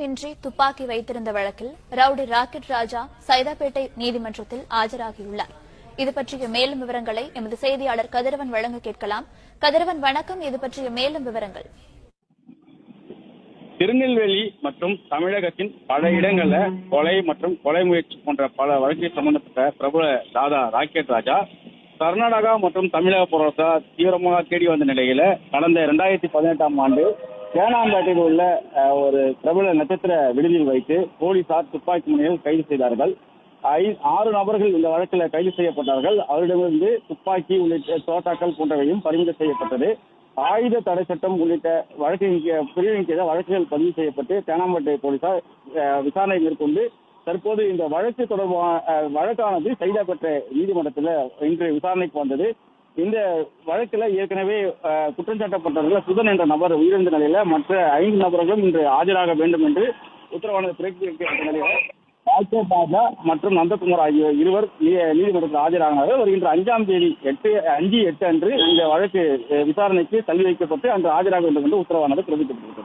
இன்றி துப்பாக்கி வைத்திருந்த வழக்கில் ரவுடி ராக்கெட் ராஜா சைதாப்பேட்டை நீதிமன்றத்தில் ஆஜராகியுள்ளார். இது பற்றிய மேலும் விவரங்களை எமது செய்தியாளர் கதிரவன் வழங்க கேட்கலாம். கதிரவன், வணக்கம். இது பற்றிய மேலும் விவரங்கள். திருநெல்வேலி மற்றும் தமிழகத்தின் பல இடங்கள்ல கொலை மற்றும் கொலை முயற்சி போன்ற பல வழக்கில் சம்பந்தப்பட்ட பிரபல தாதா ராக்கெட் ராஜா கர்நாடகா மற்றும் தமிழக போராட்டத்தால் தீவிரமாக தேடி வந்த நிலையில கடந்த 2018ஆம் ஆண்டு தேனாம்பேட்டையில் உள்ள ஒரு பிரபல நட்சத்திர விடுதியில் வைத்து போலீசார் துப்பாக்கி முனையில் கைது செய்தார்கள். 6 நபர்கள் இந்த வழக்கில் கைது செய்யப்பட்டார்கள். அவரிடமிருந்து துப்பாக்கி உள்ளிட்ட தோட்டாக்கள் போன்றவையும் பறிமுதல் செய்யப்பட்டது. ஆயுத தடை சட்டம் உள்ளிட்ட பிரிவின் கீழ வழக்குகள் பதிவு செய்யப்பட்டு தேனாம்பேட்டை போலீசார் விசாரணை மேற்கொண்டு தற்போது இந்த வழக்கு வழக்கானது சைதாப்பேட்டை நீதிமன்றத்தில் இன்று விசாரணைக்கு வந்தது. இந்த வழக்கில் ஏற்கனவே குற்றம் சாட்டப்பட்டவர்கள் சுதன் என்ற நபர் உயிரிழந்த நிலையில மற்ற 5 நபர்களும் இன்று ஆஜராக வேண்டும் என்று உத்தரவானது பிறப்பிக்கப்பட்ட நிலையில் ராக்கெட் ராஜா மற்றும் நந்தகுமார் ஆகிய இருவர் நீதிமன்றத்தில் ஆஜரானார்கள். வருகின்ற 5ஆம் தேதி 5/8 அன்று இந்த வழக்கு விசாரணைக்கு தள்ளி வைக்கப்பட்டு அன்று ஆஜராக வேண்டும் என்று உத்தரவானது பிறப்பிக்கப்பட்டது.